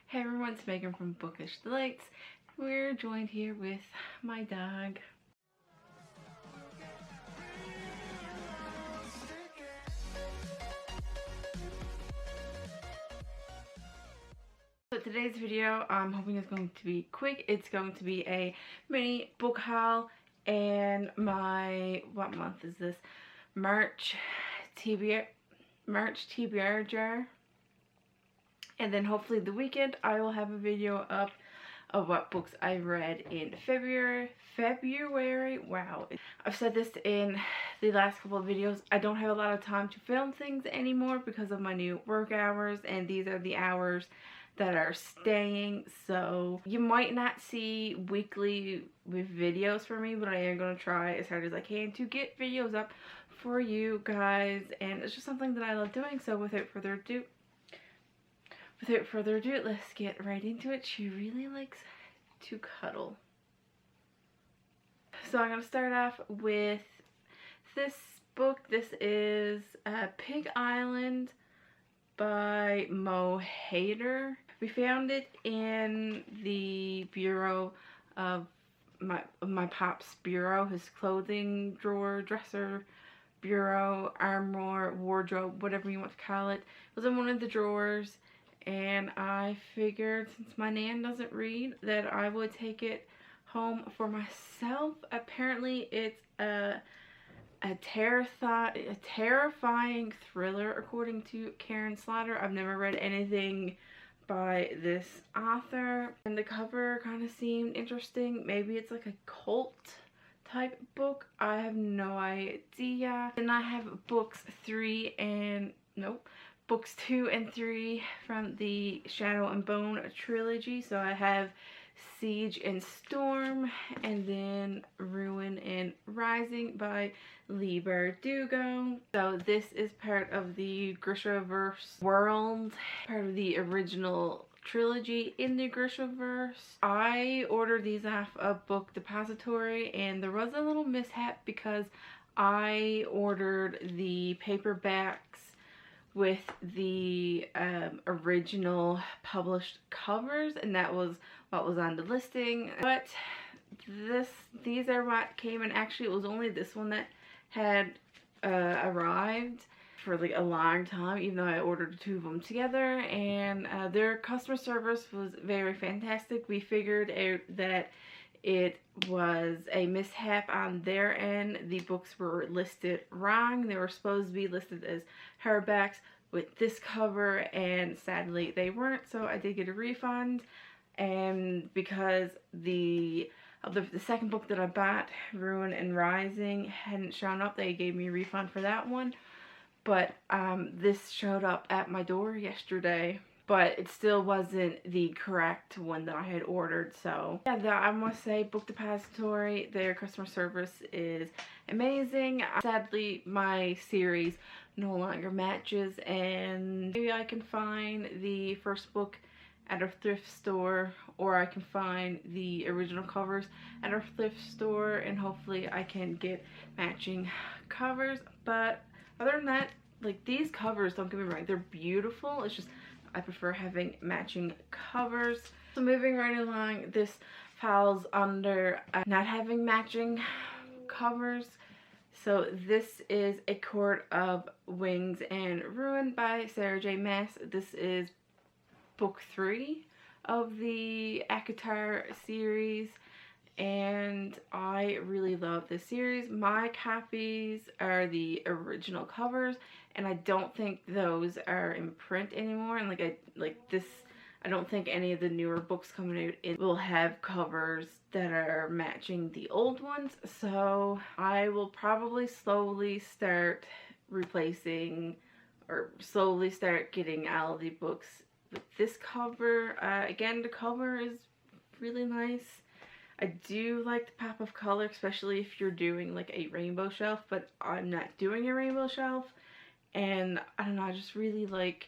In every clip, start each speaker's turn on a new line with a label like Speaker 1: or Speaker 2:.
Speaker 1: Hey everyone, it's Megan from Bookish Delights. We're joined here with my dog. So today's video, I'm hoping it's going to be quick. It's going to be a mini book haul and my, what month is this? March TBR jar. And then hopefully the weekend I will have a video up of what books I read in February. Wow. I've said this in the last couple of videos. I don't have a lot of time to film things anymore because of my new work hours, and these are the hours that are staying. So you might not see weekly with videos for me, but I am going to try as hard as I can to get videos up for you guys, and it's just something that I love doing. So without further ado, let's get right into it. She really likes to cuddle. So I'm going to start off with this book. This is Pig Island by Mo Hader. We found it in the bureau of my pop's bureau, his clothing drawer, dresser, bureau, armoire, wardrobe, whatever you want to call it. It was in one of the drawers. And I figured, since my nan doesn't read, that I would take it home for myself. Apparently it's a terrifying thriller, according to Karen Slaughter. I've never read anything by this author, and the cover kind of seemed interesting. Maybe it's like a cult type book. I have no idea. And I have books 2 and 3 from the Shadow and Bone trilogy. So I have Siege and Storm, and then Ruin and Rising by Leigh Bardugo. So this is part of the Grishaverse world, part of the original trilogy in the Grishaverse. I ordered these off a Book Depository, and there was a little mishap because I ordered the paperbacks with the original published covers, and that was what was on the listing. But these are what came, and actually it was only this one that had arrived for like a long time, even though I ordered 2 of them together. And their customer service was very fantastic. We figured out that it was a mishap on their end. The books were listed wrong. They were supposed to be listed as hardbacks with this cover, and sadly they weren't, so I did get a refund. And because the second book that I bought, Ruin and Rising, hadn't shown up, they gave me a refund for that one. But this showed up at my door yesterday, but it still wasn't the correct one that I had ordered. So yeah, I must say, Book Depository, their customer service is amazing. Sadly, my series no longer matches, and maybe I can find the first book at a thrift store, or I can find the original covers at a thrift store, and hopefully I can get matching covers. But other than that, like, these covers, don't get me wrong, they're beautiful. It's just I prefer having matching covers. So moving right along, this falls under not having matching covers. So this is A Court of Wings and Ruin by Sarah J. Maas. This is book 3 of the ACOTAR series, and I really love this series. My copies are the original covers, and I don't think those are in print anymore. And I don't think any of the newer books coming out will have covers that are matching the old ones. So I will probably slowly start replacing, or slowly start getting all the books with this cover. Again, the cover is really nice. I do like the pop of color, especially if you're doing like a rainbow shelf, but I'm not doing a rainbow shelf. And I don't know, I just really like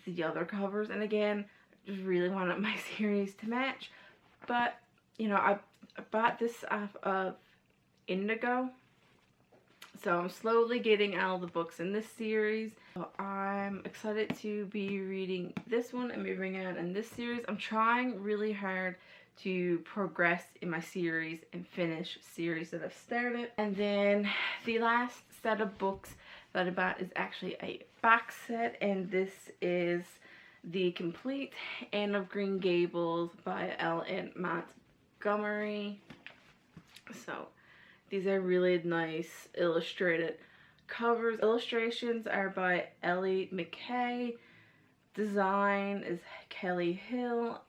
Speaker 1: the other covers. And again, I just really wanted my series to match. But, you know, I bought this off of Indigo. So I'm slowly getting all the books in this series. So I'm excited to be reading this one and moving on in this series. I'm trying really hard to progress in my series and finish series that I've started. And then the last set of books that I bought is actually a box set, and this is The Complete Anne of Green Gables by L.N. Montgomery. So these are really nice illustrated covers. Illustrations are by Ellie McKay. Design is Kelly Hill.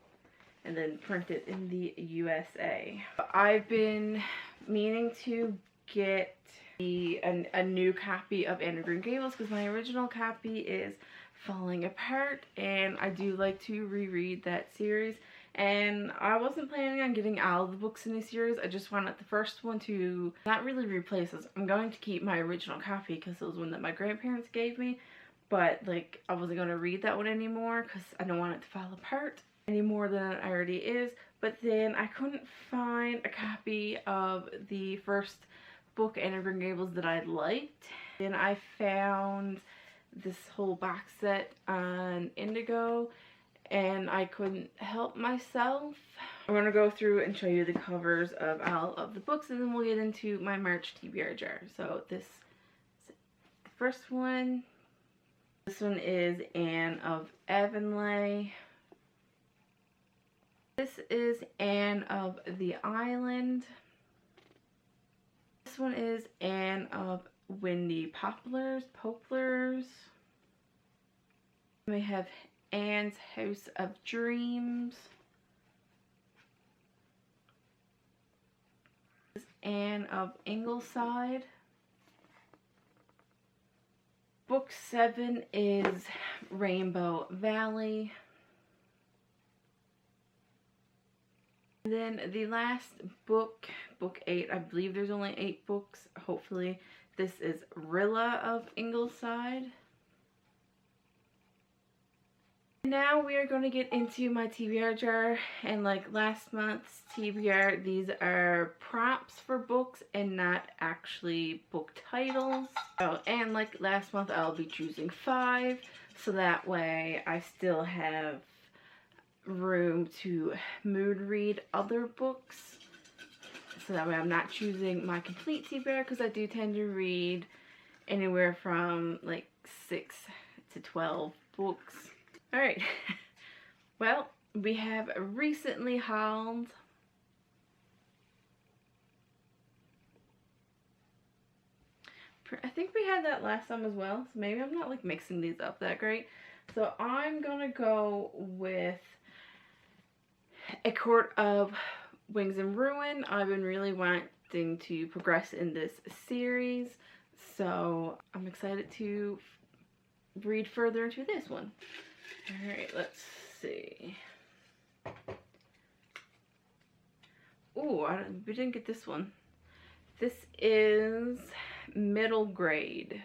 Speaker 1: And then printed in the USA. I've been meaning to get a new copy of Anne of Green Gables because my original copy is falling apart, and I do like to reread that series. And I wasn't planning on getting all of the books in the series. I just wanted the first one to not really replace this. I'm going to keep my original copy because it was one that my grandparents gave me, but like I wasn't going to read that one anymore because I don't want it to fall apart any more than it already is. But then I couldn't find a copy of the first book, Anne of Green Gables, that I liked. Then I found this whole box set on Indigo, and I couldn't help myself. I'm going to go through and show you the covers of all of the books, and then we'll get into my March TBR jar. So this is the first one. This one is Anne of Avonlea. This is Anne of the Island. This one is Anne of Windy Poplars. We have Anne's House of Dreams. This is Anne of Ingleside. Book 7 is Rainbow Valley. And then the last book, book 8, I believe there's only 8 books, hopefully. This is Rilla of Ingleside. Now we are going to get into my TBR jar, and like last month's TBR, these are prompts for books and not actually book titles. Oh, and like last month, I'll be choosing 5, so that way I still have room to mood read other books. So that way I'm not choosing my complete TBR, because I do tend to read anywhere from like 6 to 12 books. Alright, well, we have recently hauled I think we had that last time as well, so maybe I'm not like mixing these up that great. So I'm gonna go with A Court of Wings and Ruin. I've been really wanting to progress in this series, so I'm excited to read further into this one. Alright, let's see. Ooh, we didn't get this one. This is Middle Grade.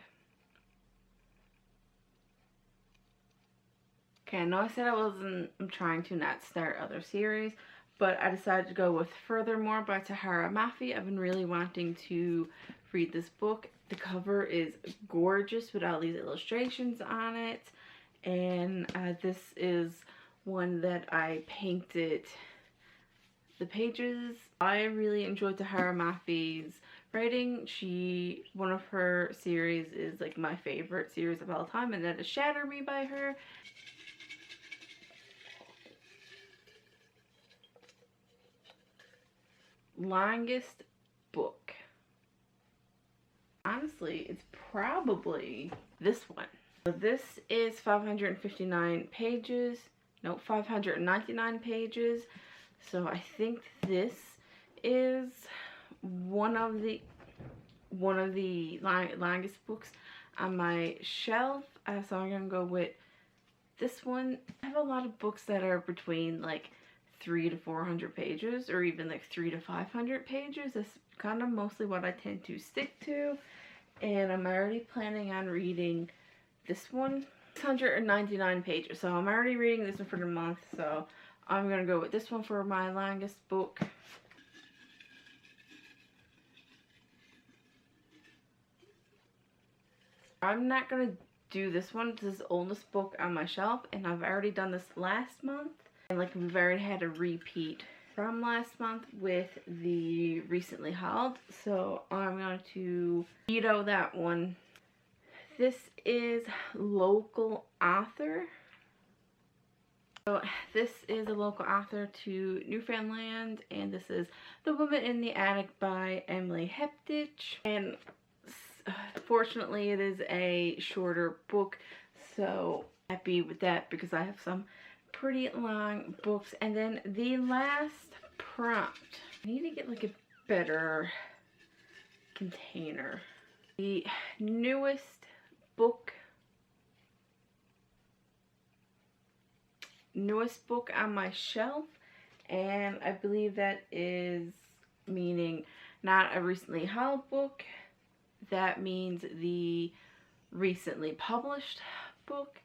Speaker 1: Okay, I know I said I'm trying to not start other series, but I decided to go with Furthermore by Tahara Mafi. I've been really wanting to read this book. The cover is gorgeous with all these illustrations on it. And this is one that I painted the pages. I really enjoyed Tahara Mafi's writing. One of her series is like my favorite series of all time, and that is Shatter Me by her. Longest book. Honestly, it's probably this one. So this is 559 pages. No, 599 pages. So I think this is one of the longest books on my shelf. So I'm gonna go with this one. I have a lot of books that are between like 300 to 400 pages, or even like 300 to 500 pages. That's kind of mostly what I tend to stick to. And I'm already planning on reading this one. 699 pages. So I'm already reading this one for the month. So I'm going to go with this one for my longest book. I'm not going to do this one. This is the oldest book on my shelf, and I've already done this last month. And like we've already had a repeat from last month with the recently hauled. So I'm going to veto that one. This is local author. So this is a local author to Newfoundland, and this is The Woman in the Attic by Emily Heptich. And fortunately it is a shorter book, so happy with that because I have some pretty long books. And then the last prompt, I need to get like a better container. The newest book on my shelf, and I believe that is meaning not a recently hauled book. That means the recently published book.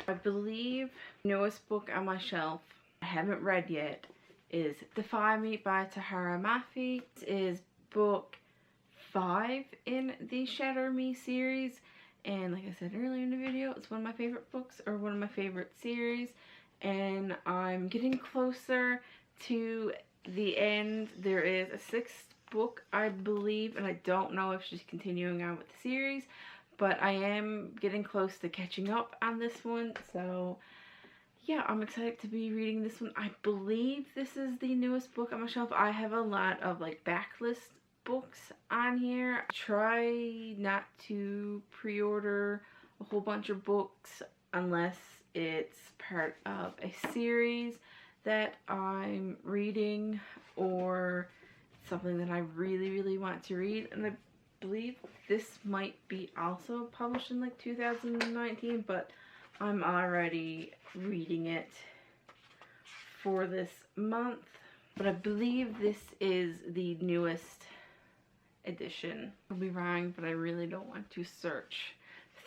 Speaker 1: I believe newest book on my shelf I haven't read yet is Defy Me by Tahara Mafi. This is book 5 in the Shatter Me series, and like I said earlier in the video, it's one of my favorite books, or one of my favorite series, and I'm getting closer to the end. There is a 6th book, I believe, and I don't know if she's continuing on with the series, but I am getting close to catching up on this one. So yeah, I'm excited to be reading this one. I believe this is the newest book on my shelf. I have a lot of like backlist books on here. I try not to pre-order a whole bunch of books unless it's part of a series that I'm reading or something that I really want to read. And I believe this might be also published in like 2019, but I'm already reading it for this month. But I believe this is the newest edition. I'll be wrong, but I really don't want to search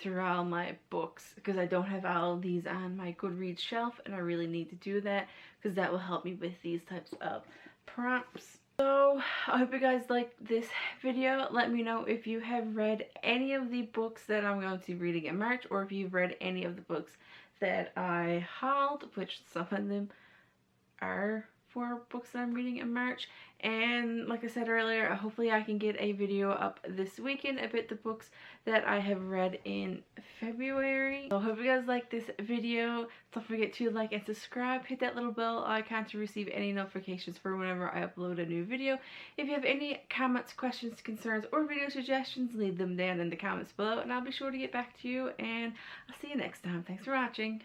Speaker 1: through all my books because I don't have all of these on my Goodreads shelf, and I really need to do that because that will help me with these types of prompts. So I hope you guys liked this video. Let me know if you have read any of the books that I'm going to be reading in March, or if you've read any of the books that I hauled, which some of them are for books that I'm reading in March. And like I said earlier, hopefully I can get a video up this weekend about the books that I have read in February. So I hope you guys like this video. Don't forget to like and subscribe. Hit that little bell icon to receive any notifications for whenever I upload a new video. If you have any comments, questions, concerns, or video suggestions, leave them down in the comments below, and I'll be sure to get back to you. And I'll see you next time. Thanks for watching.